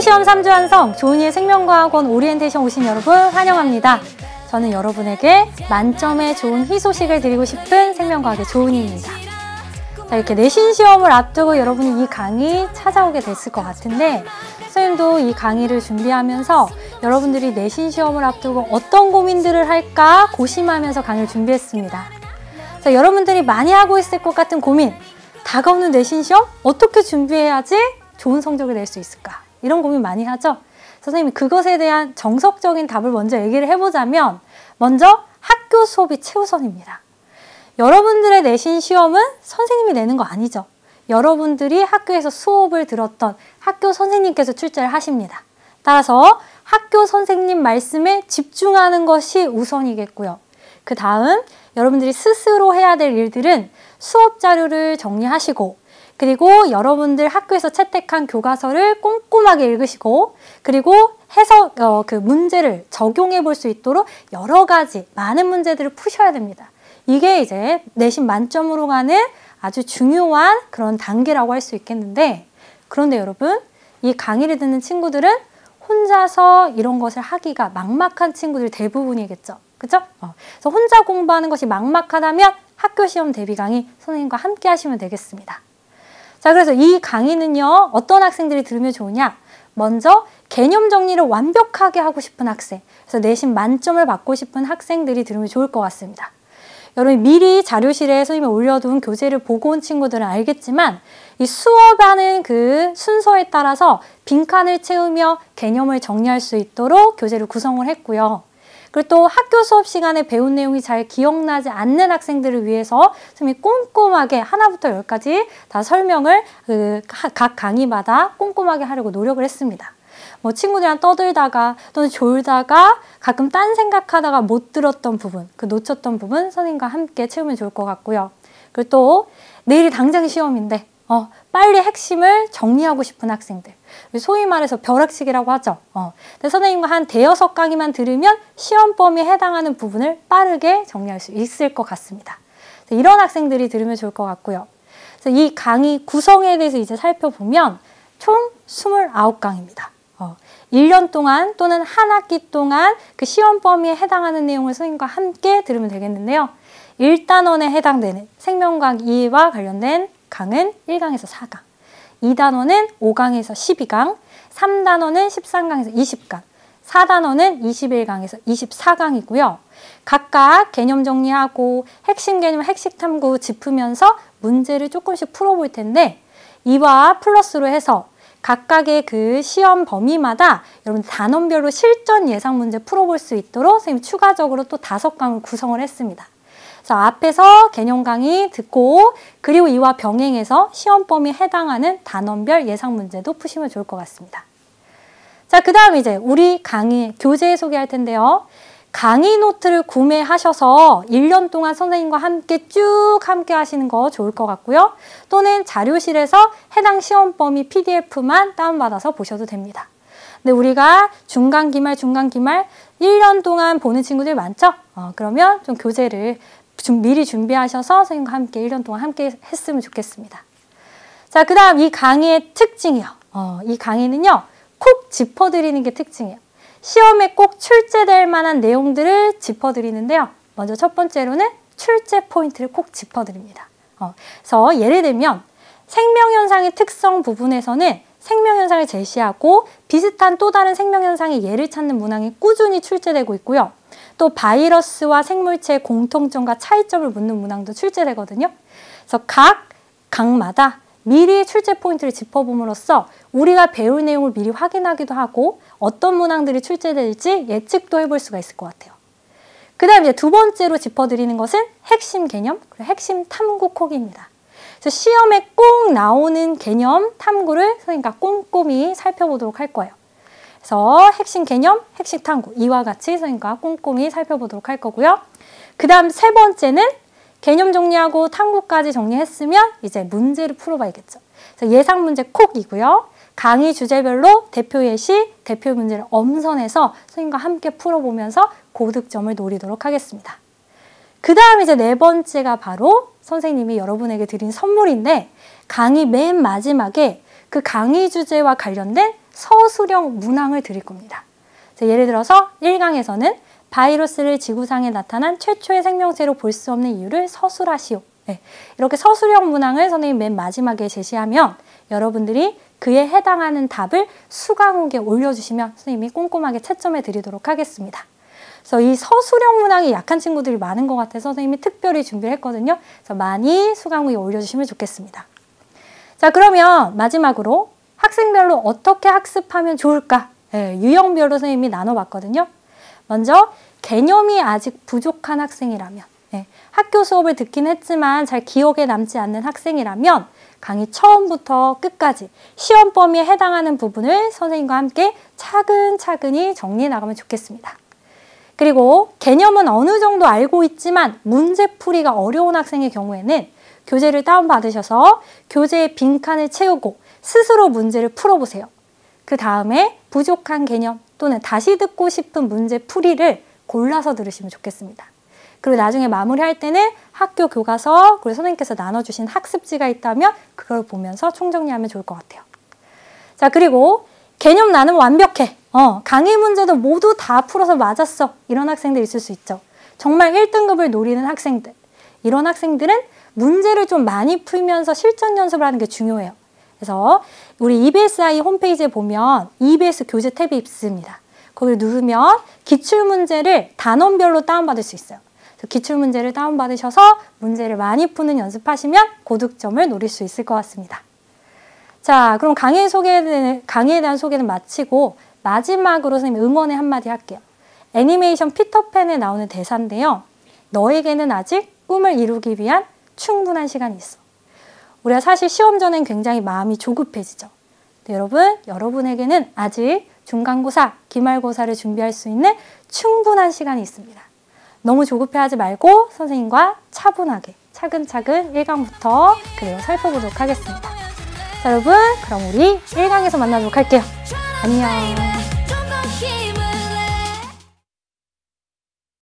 학교시험 3주 완성, 조은희의 생명과학원 오리엔테이션 오신 여러분 환영합니다. 저는 여러분에게 만점의 좋은 희소식을 드리고 싶은 생명과학의 조은희입니다. 자, 이렇게 내신 시험을 앞두고 여러분이 이 강의 찾아오게 됐을 것 같은데, 선생님도 이 강의를 준비하면서 여러분들이 내신 시험을 앞두고 어떤 고민들을 할까 고심하면서 강의를 준비했습니다. 자, 여러분들이 많이 하고 있을 것 같은 고민, 다가오는 내신 시험 어떻게 준비해야지 좋은 성적을 낼 수 있을까? 이런 고민 많이 하죠? 선생님이 그것에 대한 정석적인 답을 먼저 얘기를 해보자면, 먼저 학교 수업이 최우선입니다. 여러분들의 내신 시험은 선생님이 내는 거 아니죠. 여러분들이 학교에서 수업을 들었던 학교 선생님께서 출제를 하십니다. 따라서 학교 선생님 말씀에 집중하는 것이 우선이겠고요. 그 다음 여러분들이 스스로 해야 될 일들은 수업 자료를 정리하시고, 그리고 여러분들 학교에서 채택한 교과서를 꼼꼼하게 읽으시고, 그리고 해서 그 문제를 적용해 볼 수 있도록 여러 가지 많은 문제들을 푸셔야 됩니다. 이게 이제 내신 만점으로 가는 아주 중요한 그런 단계라고 할 수 있겠는데, 그런데 여러분, 이 강의를 듣는 친구들은 혼자서 이런 것을 하기가 막막한 친구들 대부분이겠죠. 그죠? 그래서 혼자 공부하는 것이 막막하다면 학교 시험 대비 강의 선생님과 함께 하시면 되겠습니다. 자, 그래서 이 강의는요, 어떤 학생들이 들으면 좋으냐? 먼저 개념 정리를 완벽하게 하고 싶은 학생, 그래서 내신 만점을 받고 싶은 학생들이 들으면 좋을 것 같습니다. 여러분 미리 자료실에 선생님이 올려둔 교재를 보고 온 친구들은 알겠지만, 이 수업하는 그 순서에 따라서 빈칸을 채우며 개념을 정리할 수 있도록 교재를 구성을 했고요. 그리고 또 학교 수업 시간에 배운 내용이 잘 기억나지 않는 학생들을 위해서 선생님이 꼼꼼하게 하나부터 열까지 다 설명을 각 강의마다 꼼꼼하게 하려고 노력을 했습니다. 뭐 친구들이랑 떠들다가 또는 졸다가 가끔 딴 생각하다가 못 들었던 부분, 그 놓쳤던 부분 선생님과 함께 채우면 좋을 것 같고요. 그리고 또 내일이 당장 시험인데 빨리 핵심을 정리하고 싶은 학생들, 소위 말해서 벼락치기라고 하죠. 근데 선생님과 한 대여섯 강의만 들으면 시험 범위에 해당하는 부분을 빠르게 정리할 수 있을 것 같습니다. 이런 학생들이 들으면 좋을 것 같고요. 그래서 이 강의 구성에 대해서 이제 살펴보면 총 29강입니다. 1년 동안 또는 한 학기 동안 그 시험 범위에 해당하는 내용을 선생님과 함께 들으면 되겠는데요. 1단원에 해당되는 생명과학 2와 관련된 강은 1강에서 4강, 2단원은 5강에서 12강, 3단원은 13강에서 20강, 4단원은 21강에서 24강이고요. 각각 개념 정리하고 핵심 개념, 핵심 탐구 짚으면서 문제를 조금씩 풀어볼 텐데, 이와 플러스로 해서 각각의 그 시험 범위마다 여러분 단원별로 실전 예상 문제 풀어볼 수 있도록 선생님이 추가적으로 또 5강을 구성을 했습니다. 그래서 앞에서 개념 강의 듣고, 그리고 이와 병행해서 시험 범위에 해당하는 단원별 예상 문제도 푸시면 좋을 것 같습니다. 자, 그 다음 이제 우리 강의 교재 소개할 텐데요. 강의 노트를 구매하셔서 1년 동안 선생님과 함께 쭉 함께 하시는 거 좋을 것 같고요. 또는 자료실에서 해당 시험 범위 PDF만 다운받아서 보셔도 됩니다. 근데 우리가 중간, 기말 1년 동안 보는 친구들 많죠? 그러면 좀 교재를 미리 준비하셔서 선생님과 함께 1년 동안 함께 했으면 좋겠습니다. 자, 그 다음 이 강의의 특징이요. 이 강의는요, 콕 짚어드리는 게 특징이에요. 시험에 꼭 출제될 만한 내용들을 짚어드리는데요. 먼저 첫 번째로는 출제 포인트를 꼭 짚어드립니다. 그래서 예를 들면 생명현상의 특성 부분에서는 생명현상을 제시하고 비슷한 또 다른 생명현상의 예를 찾는 문항이 꾸준히 출제되고 있고요. 또 바이러스와 생물체의 공통점과 차이점을 묻는 문항도 출제되거든요. 그래서 각 강마다 미리 출제 포인트를 짚어봄으로써 우리가 배울 내용을 미리 확인하기도 하고 어떤 문항들이 출제될지 예측도 해볼 수가 있을 것 같아요. 그 다음 이제 두 번째로 짚어드리는 것은 핵심 개념, 그리고 핵심 탐구 콕입니다. 그래서 시험에 꼭 나오는 개념 탐구를 선생님과 꼼꼼히 살펴보도록 할 거예요. 그래서 핵심 개념, 핵심 탐구 이와 같이 선생님과 꼼꼼히 살펴보도록 할 거고요. 그 다음 세 번째는 개념 정리하고 탐구까지 정리했으면 이제 문제를 풀어봐야겠죠. 그래서 예상 문제 콕이고요. 강의 주제별로 대표 예시, 대표 문제를 엄선해서 선생님과 함께 풀어보면서 고득점을 노리도록 하겠습니다. 그 다음 이제 네 번째가 바로 선생님이 여러분에게 드린 선물인데, 강의 맨 마지막에 그 강의 주제와 관련된 서술형 문항을 드릴 겁니다. 예를 들어서 1강에서는 바이러스를 지구상에 나타난 최초의 생명체로 볼 수 없는 이유를 서술하시오. 이렇게 서술형 문항을 선생님이 맨 마지막에 제시하면 여러분들이 그에 해당하는 답을 수강욱에 올려주시면 선생님이 꼼꼼하게 채점해 드리도록 하겠습니다. 그래서 이 서술형 문항이 약한 친구들이 많은 것 같아서 선생님이 특별히 준비를 했거든요. 그래서 많이 수강욱에 올려주시면 좋겠습니다. 자, 그러면 마지막으로 학생별로 어떻게 학습하면 좋을까? 유형별로 선생님이 나눠봤거든요. 먼저 개념이 아직 부족한 학생이라면, 학교 수업을 듣긴 했지만 잘 기억에 남지 않는 학생이라면 강의 처음부터 끝까지 시험 범위에 해당하는 부분을 선생님과 함께 차근차근히 정리해 나가면 좋겠습니다. 그리고 개념은 어느 정도 알고 있지만 문제풀이가 어려운 학생의 경우에는 교재를 다운받으셔서 교재의 빈칸을 채우고 스스로 문제를 풀어보세요. 그 다음에 부족한 개념 또는 다시 듣고 싶은 문제풀이를 골라서 들으시면 좋겠습니다. 그리고 나중에 마무리할 때는 학교 교과서 그리고 선생님께서 나눠주신 학습지가 있다면 그걸 보면서 총정리하면 좋을 것 같아요. 자, 그리고 개념 나는 완벽해. 강의 문제도 모두 다 풀어서 맞았어. 이런 학생들 있을 수 있죠. 정말 1등급을 노리는 학생들. 이런 학생들은 문제를 좀 많이 풀면서 실전 연습을 하는 게 중요해요. 그래서 우리 EBSI 홈페이지에 보면 EBS 교재 탭이 있습니다. 거기를 누르면 기출문제를 단원별로 다운받을 수 있어요. 기출문제를 다운받으셔서 문제를 많이 푸는 연습하시면 고득점을 노릴 수 있을 것 같습니다. 자, 그럼 강의에 대한 소개는 마치고 마지막으로 선생님 응원의 한마디 할게요. 애니메이션 피터팬에 나오는 대사인데요. 너에게는 아직 꿈을 이루기 위한 충분한 시간이 있어. 우리가 사실 시험 전엔 굉장히 마음이 조급해지죠. 근데 여러분에게는 아직 중간고사, 기말고사를 준비할 수 있는 충분한 시간이 있습니다. 너무 조급해하지 말고 선생님과 차분하게 차근차근 1강부터 그대로 살펴보도록 하겠습니다. 자, 여러분, 그럼 우리 1강에서 만나도록 할게요. 안녕.